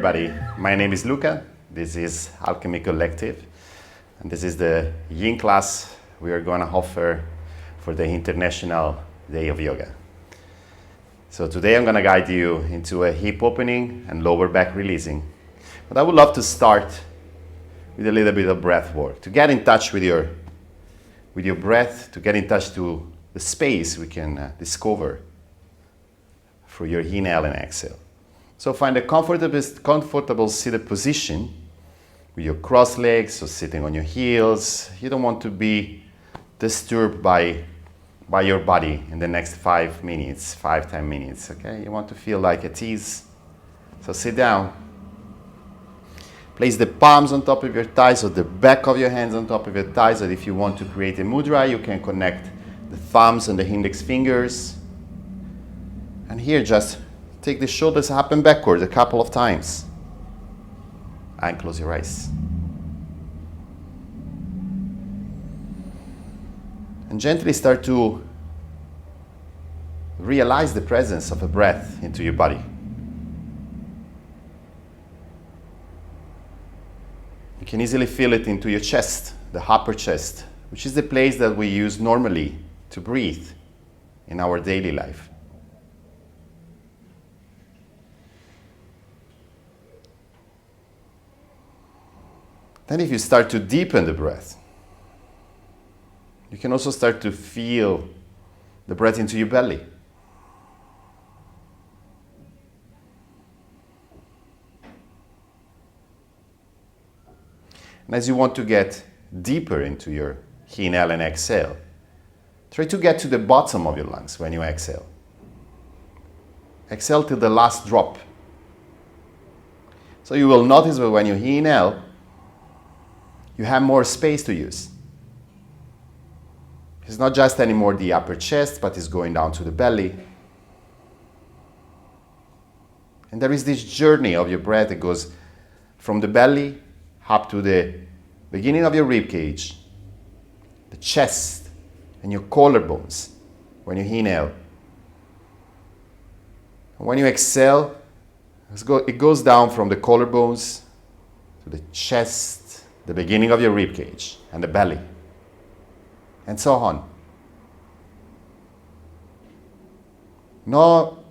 everybody. My name is Luca. This is Alchemy Kollectiv. And this is the YIN class we are going to offer for the International Day of Yoga. So today I'm going to guide you into a hip opening and lower back releasing. But I would love to start with a little bit of breath work, to get in touch with your breath, to get in touch to the space we can discover through your inhale and exhale. So find a comfortable seated position with your crossed legs, so sitting on your heels. You don't want to be disturbed by your body in the next 5 minutes, 5-10 minutes, okay? You want to feel like at ease. So sit down. Place the palms on top of your thighs, or the back of your hands on top of your thighs, and if you want to create a mudra, you can connect the thumbs and the index fingers. And here, just take the shoulders up and backwards a couple of times. And close your eyes. And gently start to realize the presence of a breath into your body. You can easily feel it into your chest, the upper chest, which is the place that we use normally to breathe in our daily life. Then if you start to deepen the breath, you can also start to feel the breath into your belly. And as you want to get deeper into your inhale and exhale, try to get to the bottom of your lungs when you exhale. Exhale till the last drop. So you will notice that when you inhale, you have more space to use. It's not just anymore the upper chest, but it's going down to the belly. And there is this journey of your breath that goes from the belly up to the beginning of your rib cage, the chest, and your collarbones when you inhale. And when you exhale, it goes down from the collarbones to the chest, the beginning of your rib cage, and the belly, and so on. No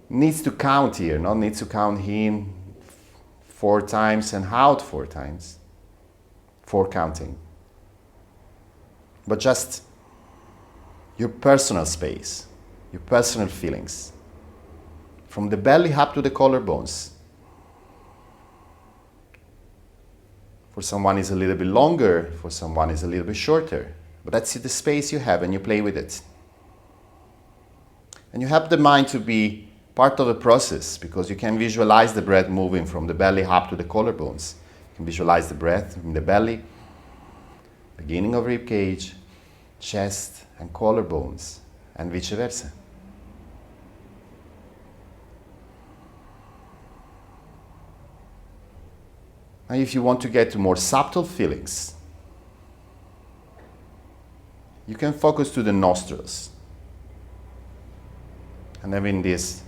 needs to count here, no needs to count in 4 times and out 4 times, 4 counting. But just your personal space, your personal feelings, from the belly up to the collarbones. For someone is a little bit longer, for someone is a little bit shorter. But that's the space you have and you play with it. And you have the mind to be part of the process, because you can visualize the breath moving from the belly up to the collarbones. You can visualize the breath in the belly, beginning of rib cage, chest and collarbones, and vice versa. Now, if you want to get to more subtle feelings, you can focus to the nostrils. And having this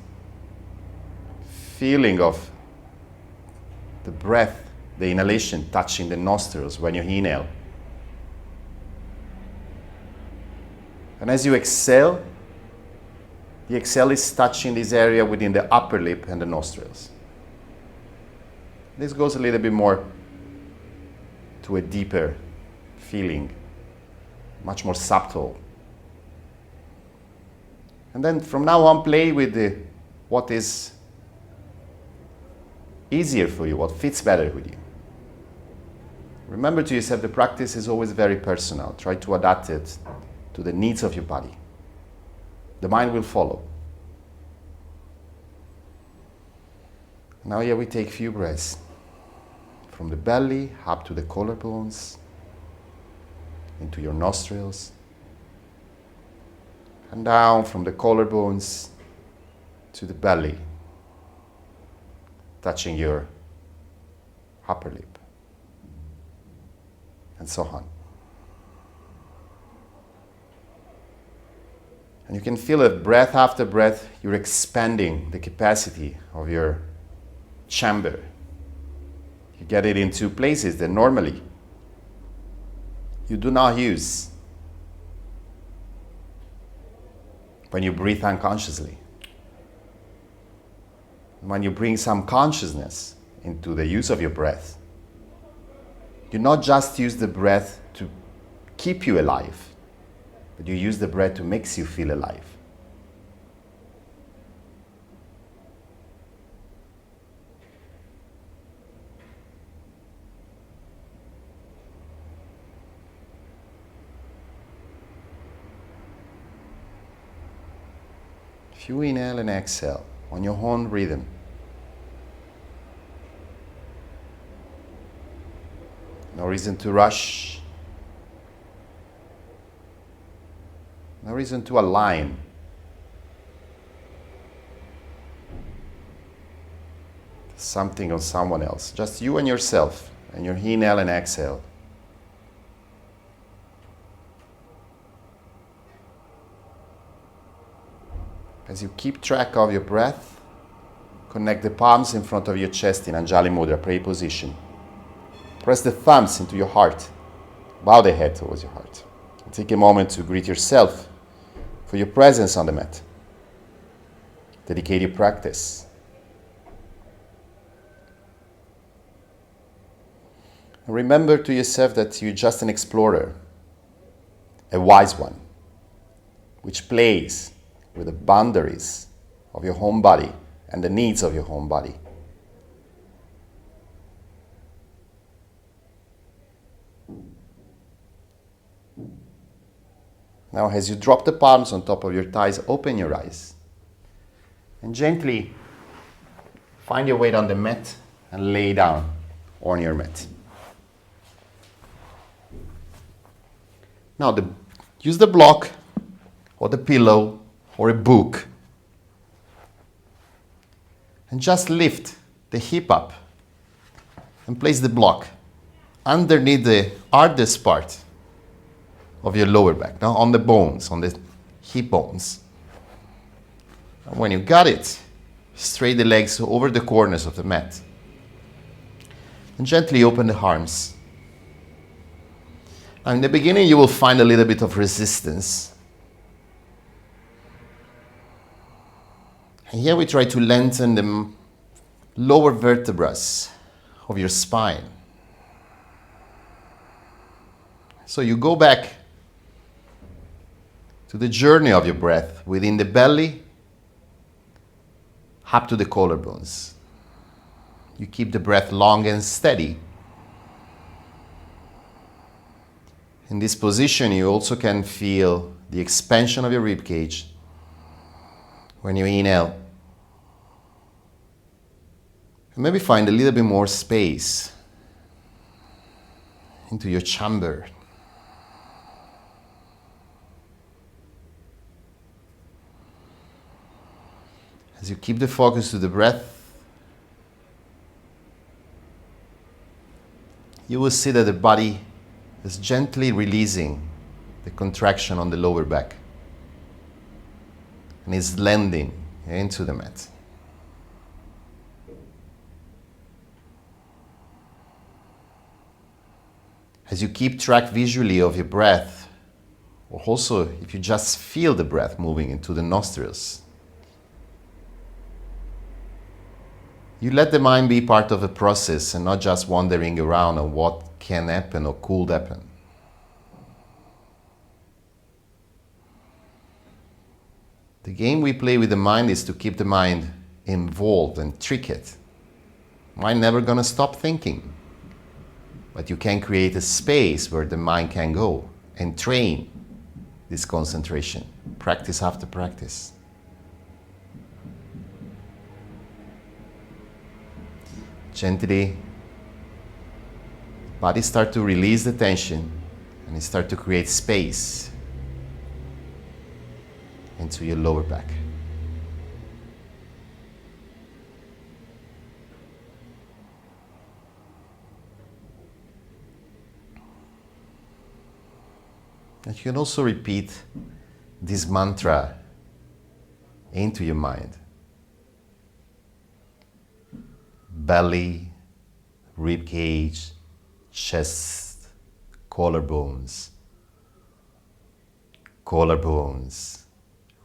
feeling of the breath, the inhalation touching the nostrils when you inhale. And as you exhale, the exhale is touching this area within the upper lip and the nostrils. This goes a little bit more to a deeper feeling, much more subtle. And then from now on, play with what is easier for you, what fits better with you. Remember to yourself, the practice is always very personal. Try to adapt it to the needs of your body. The mind will follow. Now here we take a few breaths. From the belly up to the collarbones, into your nostrils, and down from the collarbones to the belly, touching your upper lip, and so on. And you can feel it breath after breath, you're expanding the capacity of your chamber, You get it into places that normally you do not use when you breathe unconsciously. When you bring some consciousness into the use of your breath, you not just use the breath to keep you alive, but you use the breath to make you feel alive. If you inhale and exhale on your own rhythm, no reason to rush, no reason to align. Something or someone else, just you and yourself, and your inhale and exhale. As you keep track of your breath, connect the palms in front of your chest in Anjali Mudra, prayer position. Press the thumbs into your heart. Bow the head towards your heart. And take a moment to greet yourself for your presence on the mat. Dedicate your practice. And remember to yourself that you're just an explorer, a wise one, which plays with the boundaries of your home body and the needs of your home body. Now, as you drop the palms on top of your thighs, open your eyes and gently find your weight on the mat and lay down on your mat. Now, use the block or the pillow or a book and just lift the hip up and place the block underneath the hardest part of your lower back, now on the bones, on the hip bones. And when you got it, straighten the legs over the corners of the mat and gently open the arms. Now in the beginning you will find a little bit of resistance. And here we try to lengthen the lower vertebrae of your spine. So you go back to the journey of your breath within the belly, up to the collarbones. You keep the breath long and steady. In this position, you also can feel the expansion of your rib cage when you inhale. And maybe find a little bit more space into your chamber. As you keep the focus to the breath, you will see that the body is gently releasing the contraction on the lower back and is landing into the mat. As you keep track visually of your breath, or also if you just feel the breath moving into the nostrils, you let the mind be part of a process and not just wandering around on what can happen or could happen. The game we play with the mind is to keep the mind involved and trick it. Mind never gonna stop thinking, but you can create a space where the mind can go and train this concentration, practice after practice. Gently, body start to release the tension and it start to create space into your lower back. And you can also repeat this mantra into your mind. Belly, rib cage, chest, collarbones,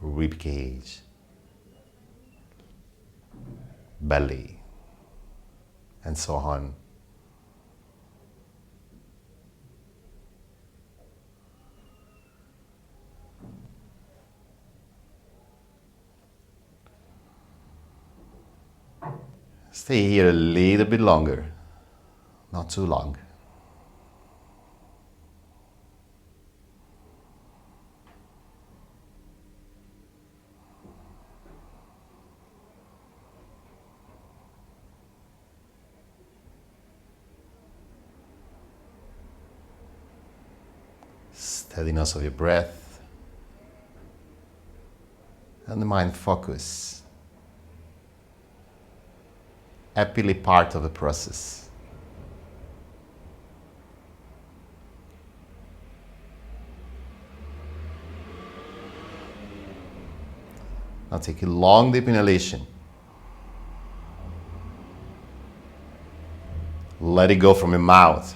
rib cage, belly, and so on. Stay here a little bit longer, not too long. Steadiness of your breath and the mind focus. Happily part of the process. Now take a long deep inhalation. Let it go from your mouth.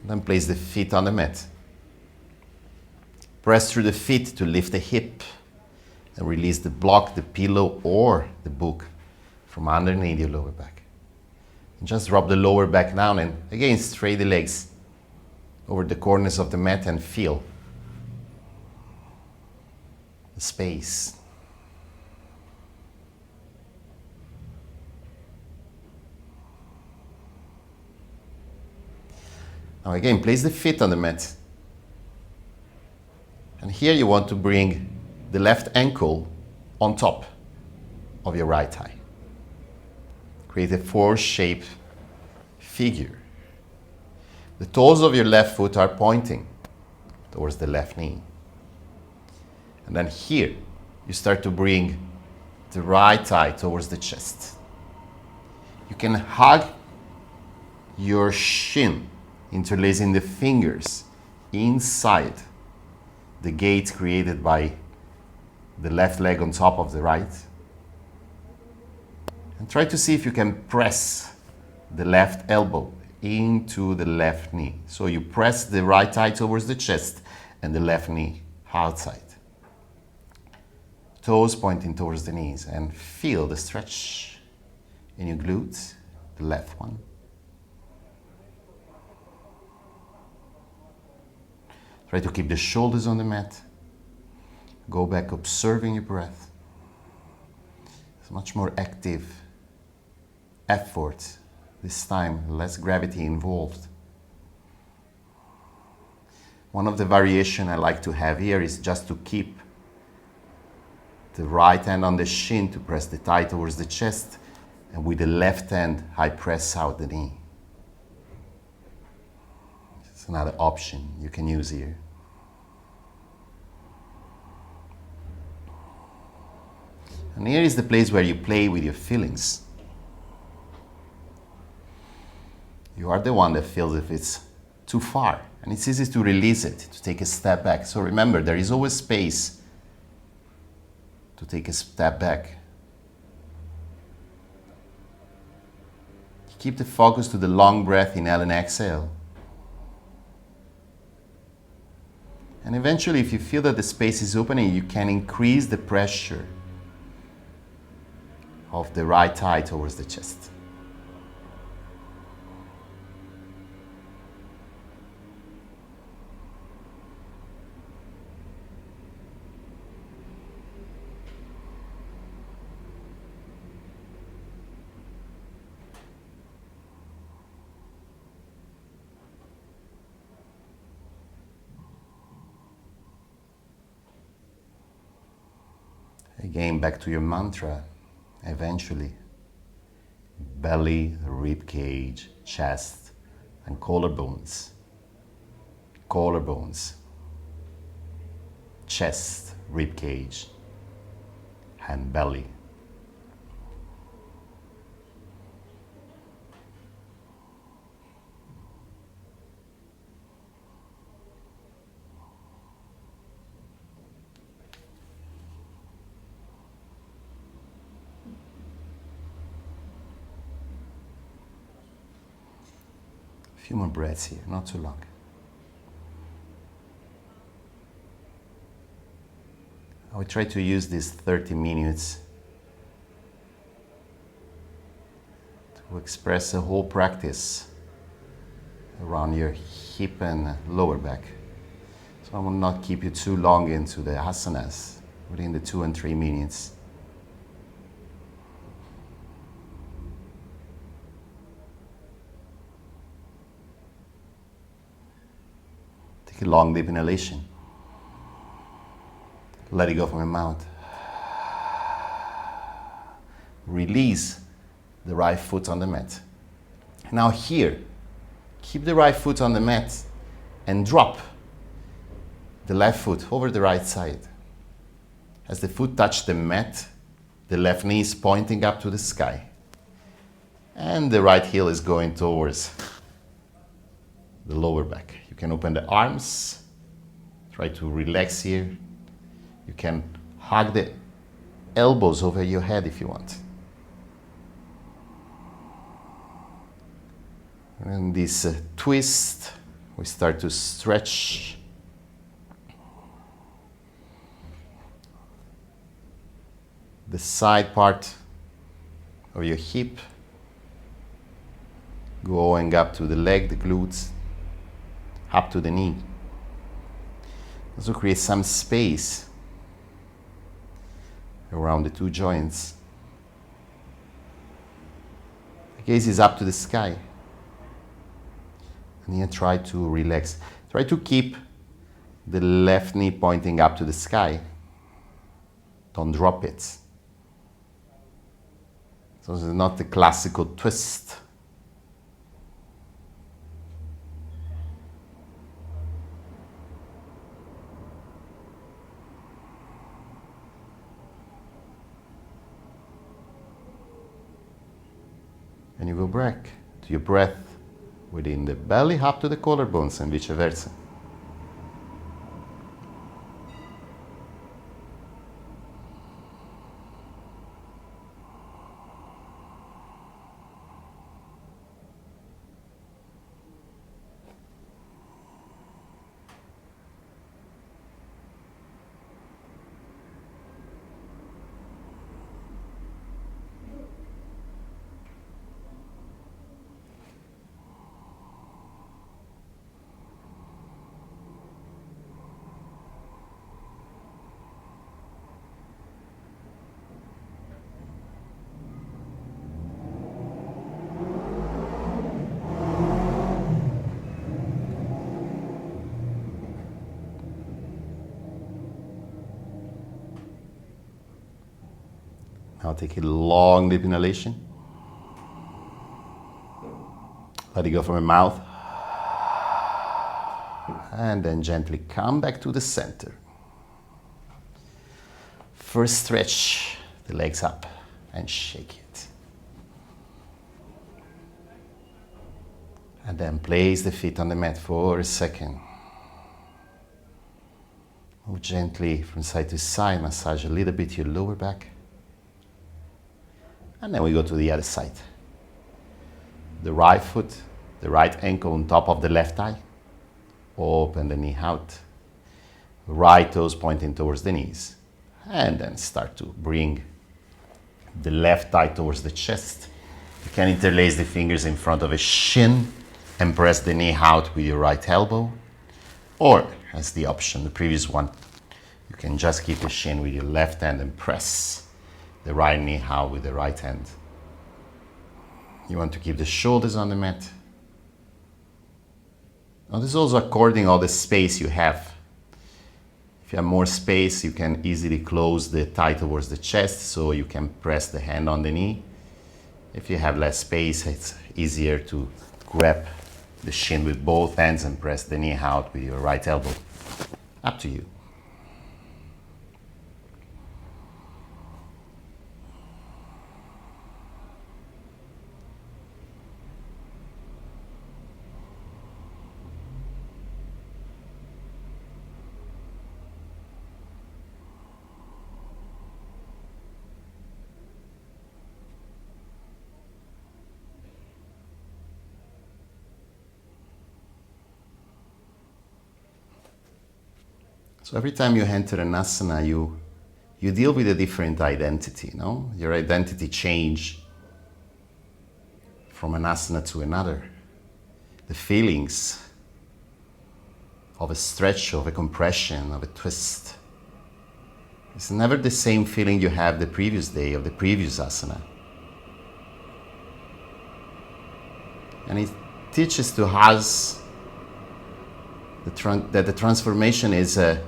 Then place the feet on the mat. Press through the feet to lift the hip and release the block, the pillow, or the book from underneath your lower back. And just drop the lower back down and again straight the legs over the corners of the mat and feel the space. Now again, place the feet on the mat. And here you want to bring the left ankle on top of your right thigh. Create a four-shaped figure. The toes of your left foot are pointing towards the left knee. And then here, you start to bring the right thigh towards the chest. You can hug your shin, interlacing the fingers inside the gate created by the left leg on top of the right. And try to see if you can press the left elbow into the left knee. So you press the right thigh towards the chest and the left knee outside. Toes pointing towards the knees and feel the stretch in your glutes, the left one. Try to keep the shoulders on the mat. Go back observing your breath. It's much more active effort. This time, less gravity involved. One of the variations I like to have here is just to keep the right hand on the shin to press the thigh towards the chest, and with the left hand, I press out the knee. It's another option you can use here. And here is the place where you play with your feelings. You are the one that feels if it's too far, and it's easy to release it, to take a step back. So remember, there is always space to take a step back. Keep the focus to the long breath, inhale and exhale. And eventually, if you feel that the space is opening, you can increase the pressure of the right thigh towards the chest. Again, back to your mantra. Eventually, belly, rib cage, chest, and collarbones. Collarbones, chest, rib cage, and belly. A few more breaths here, not too long. I will try to use these 30 minutes to express the whole practice around your hip and lower back. So I will not keep you too long into the asanas, within the 2 and 3 minutes. Take a long deep inhalation. Let it go from your mouth. Release the right foot on the mat. Now here, keep the right foot on the mat and drop the left foot over the right side. As the foot touches the mat, the left knee is pointing up to the sky. And the right heel is going towards the lower back. You can open the arms, try to relax here. You can hug the elbows over your head if you want. And in this twist, we start to stretch the side part of your hip, going up to the leg, the glutes, up to the knee. Also create some space around the two joints. The gaze is up to the sky. And here try to relax. Try to keep the left knee pointing up to the sky. Don't drop it. So this is not the classical twist. And you go back to your breath within the belly up to the collarbones and vice versa. Now take a long deep inhalation. Let it go from your mouth. And then gently come back to the center. First stretch the legs up and shake it. And then place the feet on the mat for a second. Move gently from side to side, massage a little bit your lower back. And then we go to the other side. The right foot, the right ankle on top of the left thigh. Open the knee out. Right toes pointing towards the knees. And then start to bring the left thigh towards the chest. You can interlace the fingers in front of a shin and press the knee out with your right elbow. Or, as the option, the previous one, you can just keep the shin with your left hand and press the right knee out with the right hand. You want to keep the shoulders on the mat. Now this is also according all the space you have. If you have more space, you can easily close the thigh towards the chest so you can press the hand on the knee. If you have less space, it's easier to grab the shin with both hands and press the knee out with your right elbow. Up to you. So every time you enter an asana, you deal with a different identity, no? Your identity change from an asana to another. The feelings of a stretch, of a compression, of a twist. It's never the same feeling you have the previous day of the previous asana. And it teaches to us that the transformation is a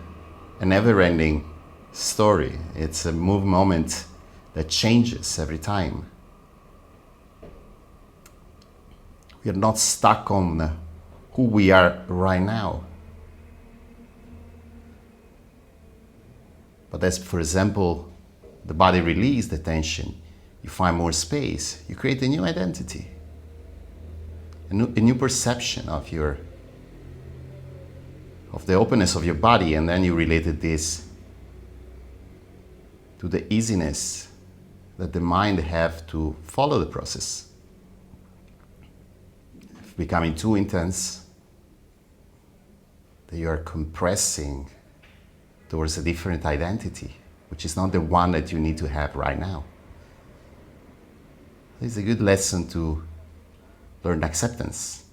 never-ending story. It's a moment that changes every time. We are not stuck on who we are right now. But as, for example, the body releases the tension, you find more space, you create a new identity, a new perception of the openness of your body, and then you related this to the easiness that the mind have to follow the process. If becoming too intense, that you are compressing towards a different identity, which is not the one that you need to have right now. It's a good lesson to learn acceptance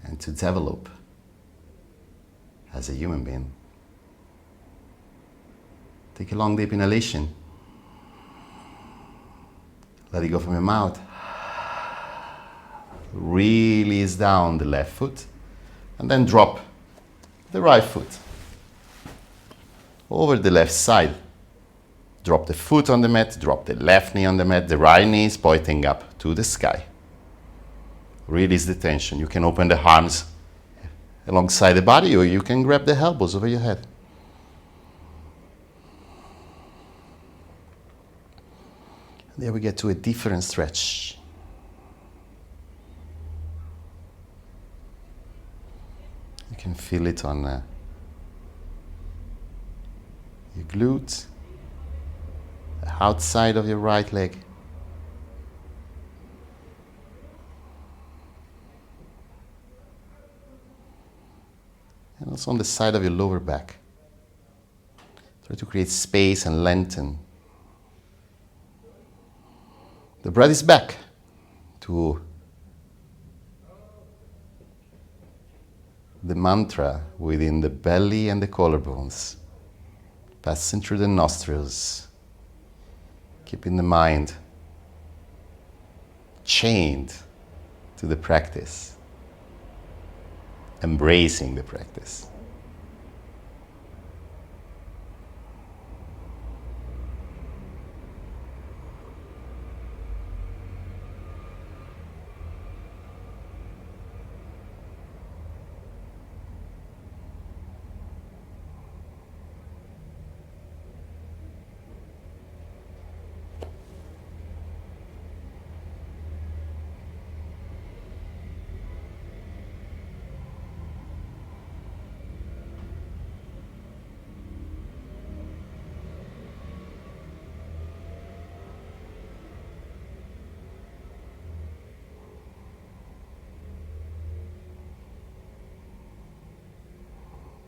and to develop as a human being. Take a long deep inhalation. Let it go from your mouth. Release down the left foot and then drop the right foot over the left side. Drop the foot on the mat, drop the left knee on the mat, the right knee is pointing up to the sky. Release the tension. You can open the arms alongside the body, or you can grab the elbows over your head. There we get to a different stretch. You can feel it on your glutes, the outside of your right leg. And also on the side of your lower back. Try to create space and lengthen. The breath is back to the mantra within the belly and the collarbones, passing through the nostrils, keeping the mind chained to the practice, embracing the practice.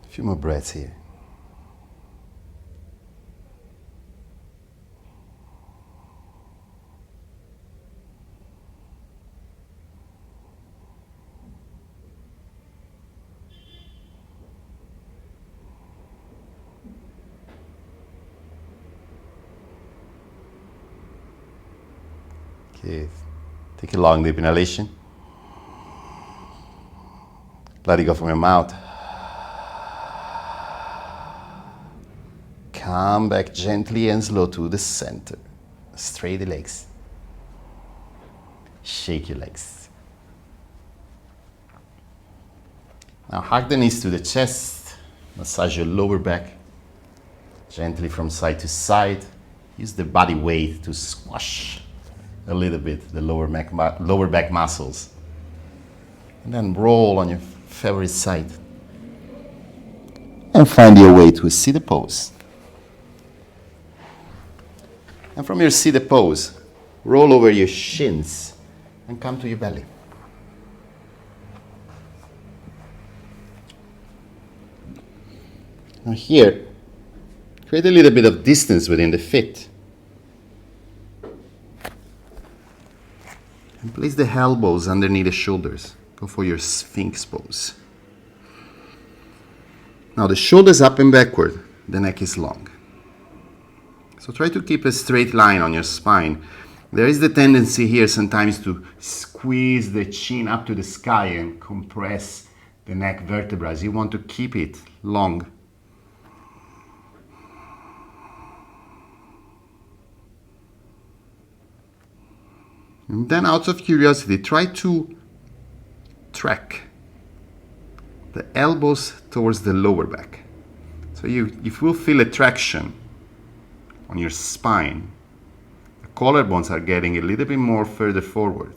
A few more breaths here. Okay, take a long deep inhalation. Let it go from your mouth. Come back gently and slow to the center. Straight the legs. Shake your legs. Now hug the knees to the chest. Massage your lower back. Gently from side to side. Use the body weight to squash a little bit the lower back muscles. And then roll on your favorite side. And find your way to a seated pose. And from your seated pose, roll over your shins and come to your belly. Now here, create a little bit of distance within the feet. And place the elbows underneath the shoulders. Go for your Sphinx pose. Now the shoulders up and backward, the neck is long. So try to keep a straight line on your spine. There is the tendency here sometimes to squeeze the chin up to the sky and compress the neck vertebrae. You want to keep it long. And then out of curiosity, try to track the elbows towards the lower back. So you will feel a traction on your spine. The collarbones are getting a little bit more further forward.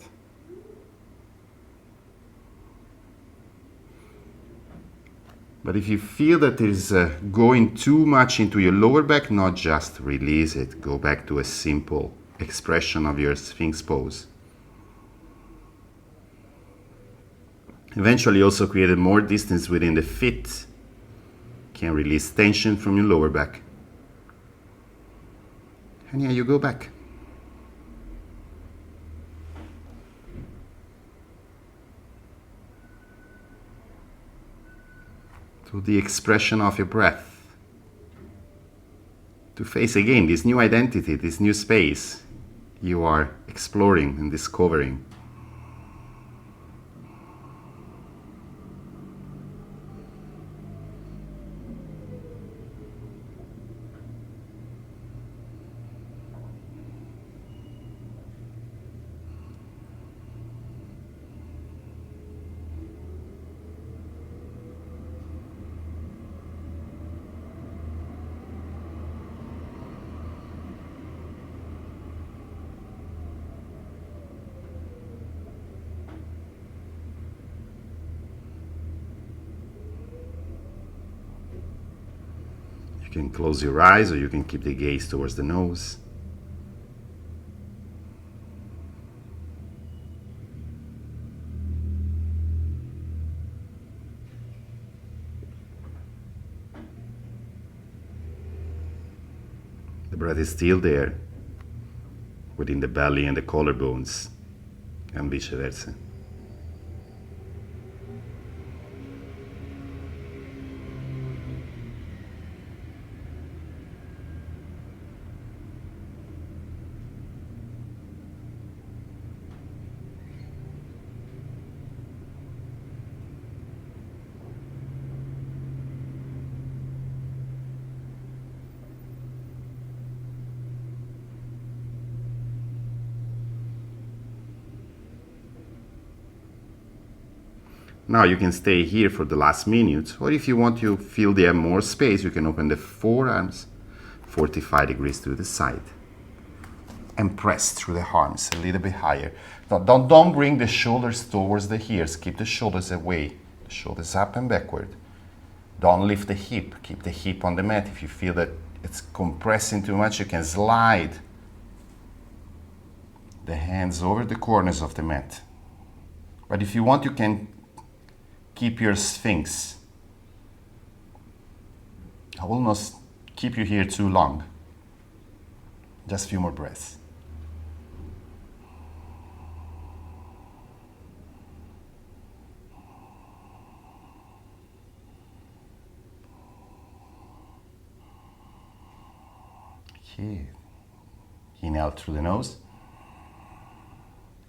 But if you feel that it is going too much into your lower back, not just release it. Go back to a simple expression of your Sphinx pose. Eventually also created more distance within the feet. Can release tension from your lower back. And yeah, you go back. To the expression of your breath. To face again this new identity, this new space you are exploring and discovering. You can close your eyes or you can keep the gaze towards the nose. The breath is still there within the belly and the collarbones and vice versa. Now you can stay here for the last minute, or if you want to feel there more space, you can open the forearms 45 degrees to the side and press through the arms a little bit higher. Now, don't bring the shoulders towards the ears. Keep the shoulders away, the shoulders up and backward. Don't lift the hip. Keep the hip on the mat. If you feel that it's compressing too much, you can slide the hands over the corners of the mat. But if you want, you can keep your Sphinx. I will not keep you here too long. Just a few more breaths. Okay. Inhale through the nose.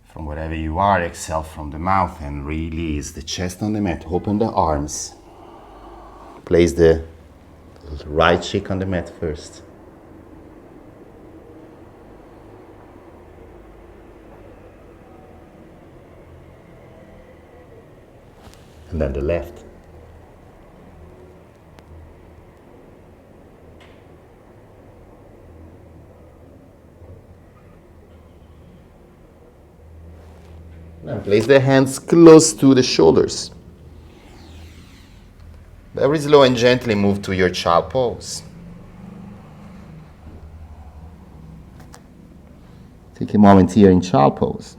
From wherever you are, exhale from the mouth and release the chest on the mat. Open the arms. Place the right cheek on the mat first. And then the left. Now place the hands close to the shoulders. Very slow and gently move to your child pose. Take a moment here in child pose.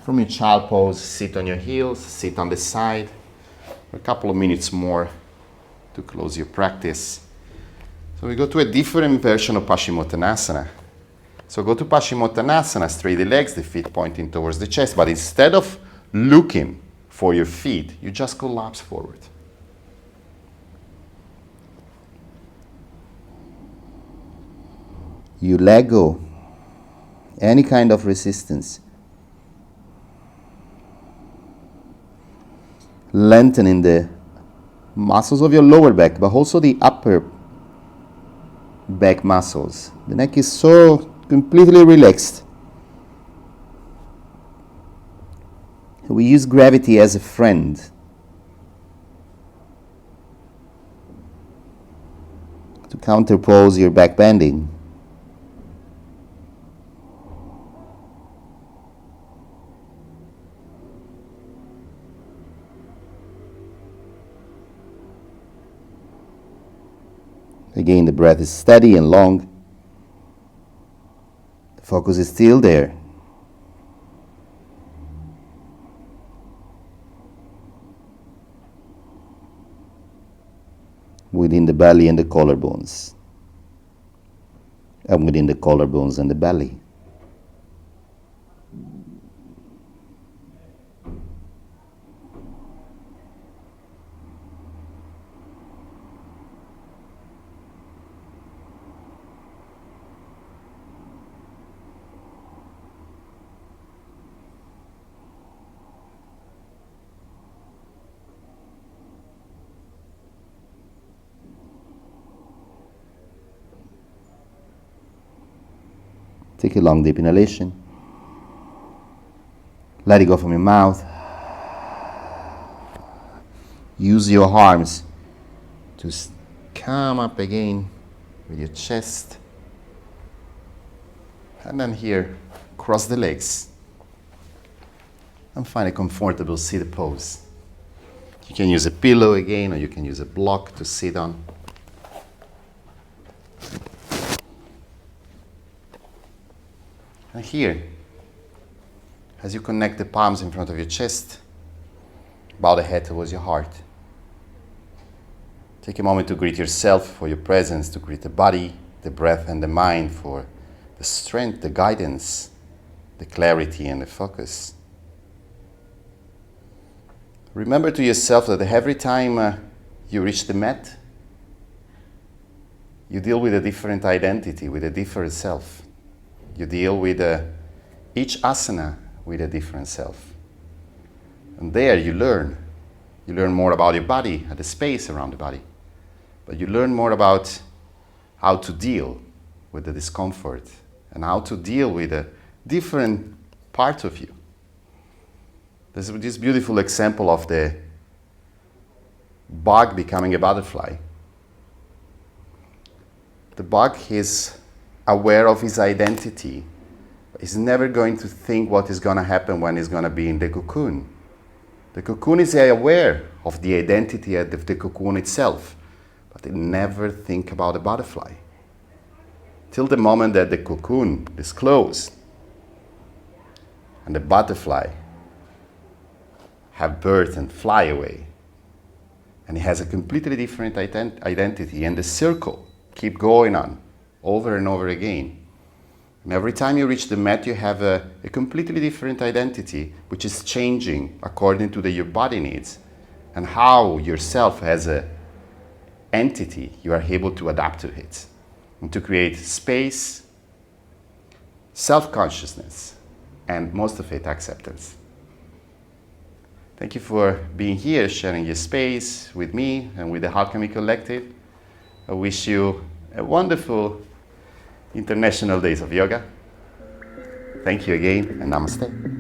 From your child pose, sit on your heels, sit on the side for a couple of minutes more to close your practice. So we go to a different version of Paschimottanasana. So go to Paschimottanasana, straight the legs, the feet pointing towards the chest, but instead of looking for your feet, you just collapse forward. You let go any kind of resistance. Lengthening the muscles of your lower back, but also the upper back muscles. The neck is so completely relaxed. We use gravity as a friend. To counterpose your back bending. Again, the breath is steady and long. The focus is still there. Within the belly and the collarbones. And within the collarbones and the belly. Take a long deep inhalation. Let it go from your mouth. Use your arms to come up again with your chest. And then here, cross the legs. And find a comfortable seated pose. You can use a pillow again, or you can use a block to sit on. And here, as you connect the palms in front of your chest, bow the head towards your heart. Take a moment to greet yourself for your presence, to greet the body, the breath, and the mind for the strength, the guidance, the clarity, and the focus. Remember to yourself that every time you reach the mat, you deal with a different identity, with a different self. You deal with each asana with a different self. And there you learn. You learn more about your body and the space around the body. But you learn more about how to deal with the discomfort and how to deal with a different part of you. There's this beautiful example of the bug becoming a butterfly. The bug is aware of his identity. He's never going to think what is going to happen when he's going to be in the cocoon. The cocoon is aware of the identity of the cocoon itself, but they never think about the butterfly. Till the moment that the cocoon is closed and the butterfly have birth and fly away. And he has a completely different identity, and the circle keep going on over and over again. And every time you reach the mat, you have a completely different identity, which is changing according to your body needs and how yourself as an entity, you are able to adapt to it and to create space, self-consciousness, and most of it, acceptance. Thank you for being here, sharing your space with me and with the Alchemy Kollectiv. I wish you a wonderful International Days of Yoga. Thank you again, and namaste.